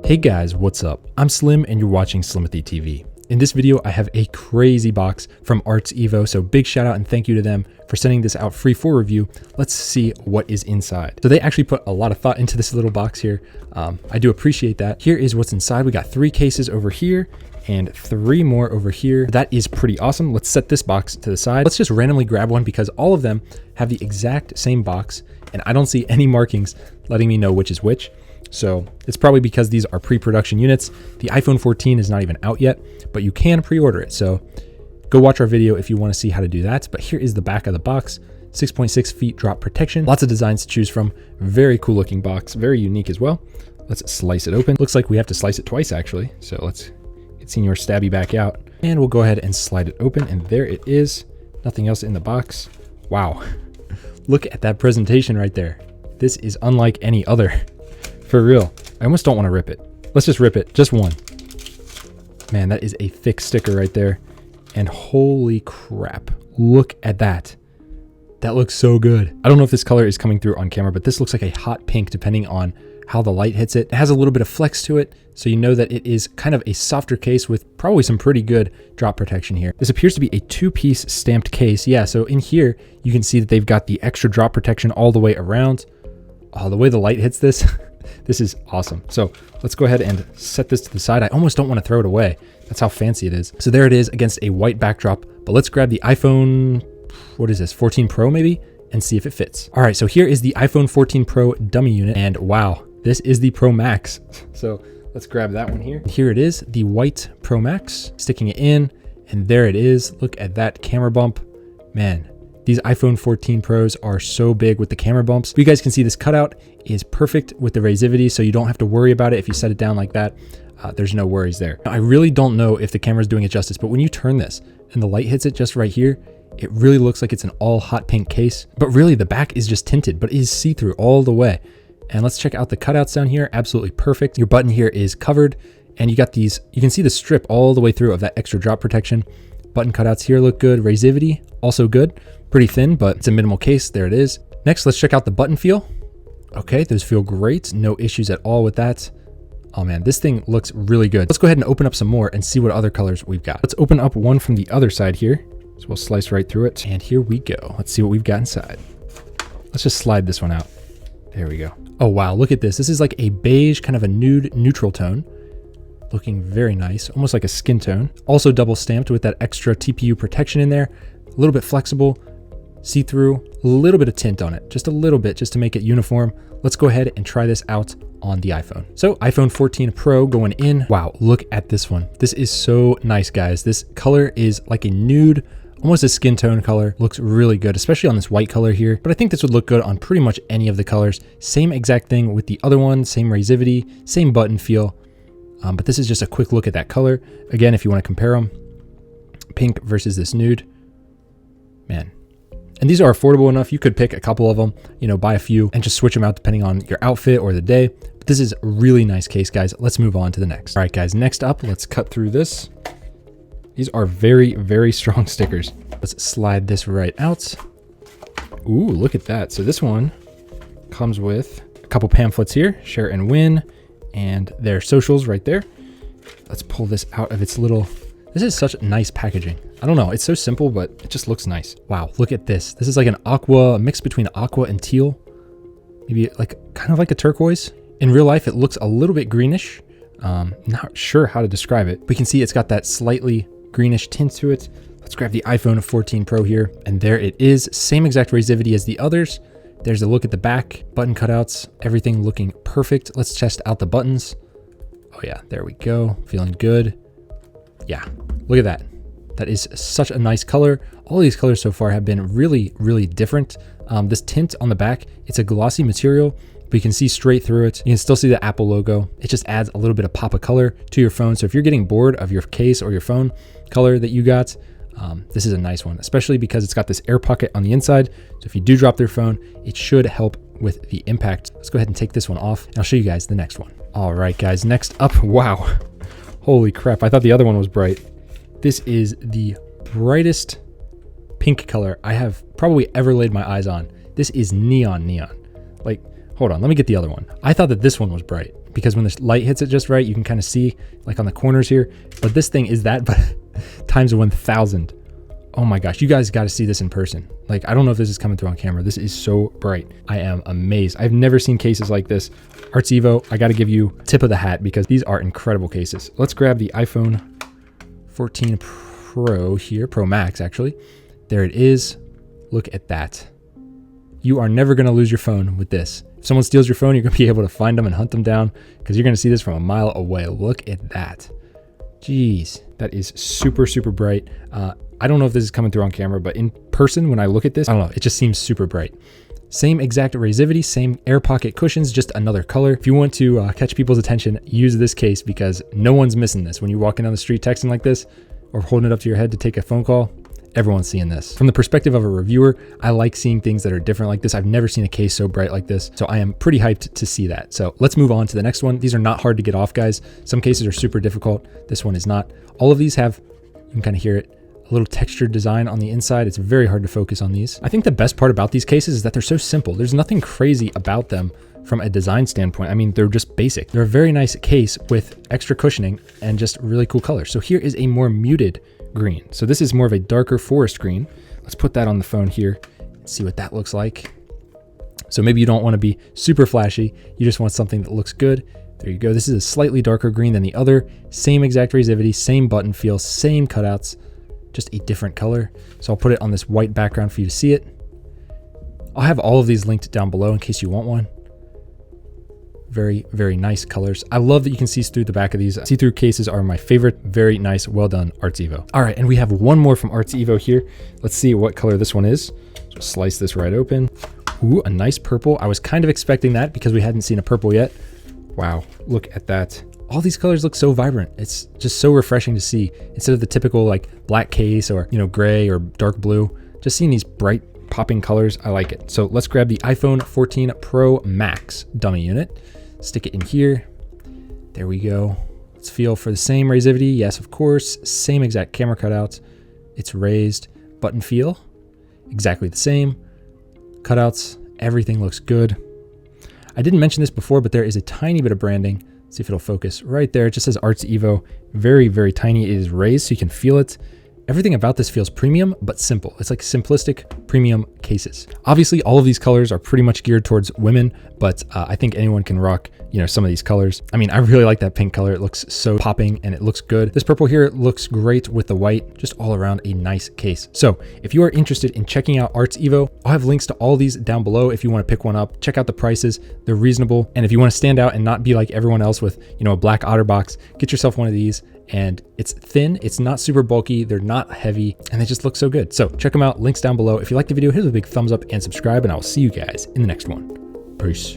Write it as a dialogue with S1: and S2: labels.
S1: Hey guys, what's up? I'm Slim and you're watching Slimothy TV. In this video, I have a crazy box from ArtsEvo, so big shout out and thank you to them for sending this out free for review. Let's see what is inside. So they actually put a lot of thought into this little box here. I do appreciate that. Here is what's inside. We got 3 cases over here and 3 more over here. That is pretty awesome. Let's set this box to the side. Let's just randomly grab one because all of them have the exact same box and I don't see any markings letting me know which is which. So it's probably because these are pre-production units. The iPhone 14 is not even out yet, but you can pre-order it. So go watch our video if you want to see how to do that. But here is the back of the box, 6.6 feet drop protection. Lots of designs to choose from. Very cool looking box, very unique as well. Let's slice it open. Looks like we have to slice it twice actually. So let's get Senior Stabby back out and we'll go ahead and slide it open. And there it is. Nothing else in the box. Wow. Look at that presentation right there. This is unlike any other. For real. I almost don't want to rip it. Let's just rip it. Just one. Man, that is a thick sticker right there. And holy crap. Look at that. That looks so good. I don't know if this color is coming through on camera, but this looks like a hot pink depending on how the light hits it. It has a little bit of flex to it, so you know that it is kind of a softer case with probably some pretty good drop protection here. This appears to be a 2-piece stamped case. Yeah, so in here, you can see that they've got the extra drop protection all the way around. Oh, the way the light hits this. This is awesome. So let's go ahead and set this to the side. I almost don't want to throw it away. That's how fancy it is. So there it is against a white backdrop, but let's grab the iPhone, what is this, 14 Pro maybe, and see if it fits. All right, so here is the iPhone 14 Pro dummy unit, and wow, this is the Pro Max. So let's grab that one here. Here it is, the white Pro Max, sticking it in, and there it is. Look at that camera bump. Man, these iPhone 14 Pros are so big with the camera bumps. You guys can see this cutout is perfect with the razivity, so you don't have to worry about it if you set it down like that. There's no worries there. Now, I really don't know if the camera's doing it justice, but when you turn this and the light hits it just right here, it really looks like it's an all hot pink case. But really, the back is just tinted, but it is see-through all the way. And let's check out the cutouts down here. Absolutely perfect. Your button here is covered, and you got these, you can see the strip all the way through of that extra drop protection. Button cutouts here look good. Razivity, also good. Pretty thin, but it's a minimal case. There it is. Next, let's check out the button feel. Okay, those feel great. No issues at all with that. Oh man, this thing looks really good. Let's go ahead and open up some more and see what other colors we've got. Let's open up one from the other side here. So we'll slice right through it. And here we go. Let's see what we've got inside. Let's just slide this one out. There we go. Oh wow, look at this. This is like a beige, kind of a nude neutral tone. Looking very nice, almost like a skin tone. Also double stamped with that extra TPU protection in there. A little bit flexible, see-through, a little bit of tint on it, just a little bit, just to make it uniform. Let's go ahead and try this out on the iPhone. So iPhone 14 Pro going in. Wow, look at this one. This is so nice, guys. This color is like a nude, almost a skin tone color. Looks really good, especially on this white color here. But I think this would look good on pretty much any of the colors. Same exact thing with the other one, same razivity, same button feel. But this is just a quick look at that color. Again, if you want to compare them, pink versus this nude, man. And these are affordable enough. You could pick a couple of them, you know, buy a few and just switch them out depending on your outfit or the day. But this is a really nice case, guys. Let's move on to the next. All right, guys, next up, let's cut through this. These are very, very strong stickers. Let's slide this right out. Ooh, look at that. So this one comes with a couple pamphlets here, share and win, and their socials right there. Let's pull this out of its little, this is such nice packaging. I don't know, it's so simple, but it just looks nice. Wow, look at this. This is like an aqua, a mix between aqua and teal. Maybe like kind of like a turquoise. In real life, it looks a little bit greenish. Not sure how to describe it. We can see it's got that slightly greenish tint to it. Let's grab the iPhone 14 Pro here. And there it is. Same exact razivity as the others. There's a look at the back, button cutouts, everything looking perfect. Let's test out the buttons. Oh yeah, there we go. Feeling good. Yeah, look at that. That is such a nice color. All these colors so far have been really, really different. This tint on the back, it's a glossy material, but you can see straight through it. You can still see the Apple logo. It just adds a little bit of pop of color to your phone. So if you're getting bored of your case or your phone color that you got, this is a nice one, especially because it's got this air pocket on the inside. So if you do drop their phone, it should help with the impact. Let's go ahead and take this one off and I'll show you guys the next one. All right, guys, next up, wow. Holy crap, I thought the other one was bright. This is the brightest pink color I have probably ever laid my eyes on. This is neon. Like Hold on, let me get the other one. I thought that this one was bright because when the light hits it just right, you can kind of see like on the corners here, but this thing is that, but times 1,000. Oh my gosh, you guys got to see this in person. Like, I don't know if this is coming through on camera. This is so bright. I am amazed. I've never seen cases like this. ArtsEvo, I got to give you a tip of the hat because these are incredible cases. Let's grab the iPhone 14 Pro here, Pro Max actually. There it is. Look at that. You are never going to lose your phone with this. If someone steals your phone, you're going to be able to find them and hunt them down because you're going to see this from a mile away. Look at that. Jeez, that is super, super bright. I don't know if this is coming through on camera, but in person, when I look at this, I don't know, it just seems super bright. Same exact abrasivity, same air pocket cushions, just another color. If you want to catch people's attention, use this case because no one's missing this. When you're walking down the street texting like this or holding it up to your head to take a phone call, everyone's seeing this. From the perspective of a reviewer, I like seeing things that are different like this. I've never seen a case so bright like this, so I am pretty hyped to see that. So let's move on to the next one. These are not hard to get off, guys. Some cases are super difficult. This one is not. All of these have, you can kind of hear it, a little textured design on the inside. It's very hard to focus on these. I think the best part about these cases is that they're so simple. There's nothing crazy about them from a design standpoint. I mean, they're just basic. They're a very nice case with extra cushioning and just really cool colors. So here is a more muted green. So this is more of a darker forest green. Let's put that on the phone here and see what that looks like. So maybe you don't want to be super flashy. You just want something that looks good. There you go. This is a slightly darker green than the other. Same exact abrasivity, same button feel, same cutouts, just a different color. So I'll put it on this white background for you to see it. I'll have all of these linked down below in case you want one. Very, very nice colors. I love that you can see through the back of these. See-through cases are my favorite. Very nice. Well done, ArtsEvo. All right, and we have one more from ArtsEvo here. Let's see what color this one is. Just slice this right open. Ooh, a nice purple. I was kind of expecting that because we hadn't seen a purple yet. Wow, look at that. All these colors look so vibrant. It's just so refreshing to see instead of the typical like black case or, you know, gray or dark blue. Just seeing these bright popping colors, I like it. So let's grab the iPhone 14 Pro Max dummy unit. Stick it in here. There we go. Let's feel for the same abrasivity. Yes, of course. Same exact camera cutouts. It's raised. Button feel. Exactly the same. Cutouts. Everything looks good. I didn't mention this before, but there is a tiny bit of branding. Let's see if it'll focus right there. It just says ArtsEvo. Very, very tiny. It is raised so you can feel it. Everything about this feels premium, but simple. It's like simplistic premium cases. Obviously, all of these colors are pretty much geared towards women, but I think anyone can rock, you know, some of these colors. I mean, I really like that pink color. It looks so popping and it looks good. This purple here looks great with the white, just all around a nice case. So if you are interested in checking out ArtsEvo, I'll have links to all these down below if you want to pick one up. Check out the prices. They're reasonable. And if you want to stand out and not be like everyone else with, you know, a black OtterBox, get yourself one of these. And it's thin, it's not super bulky, they're not heavy, and they just look so good. So check them out, links down below. If you liked the video, hit a big thumbs up and subscribe, and I will see you guys in the next one. Peace.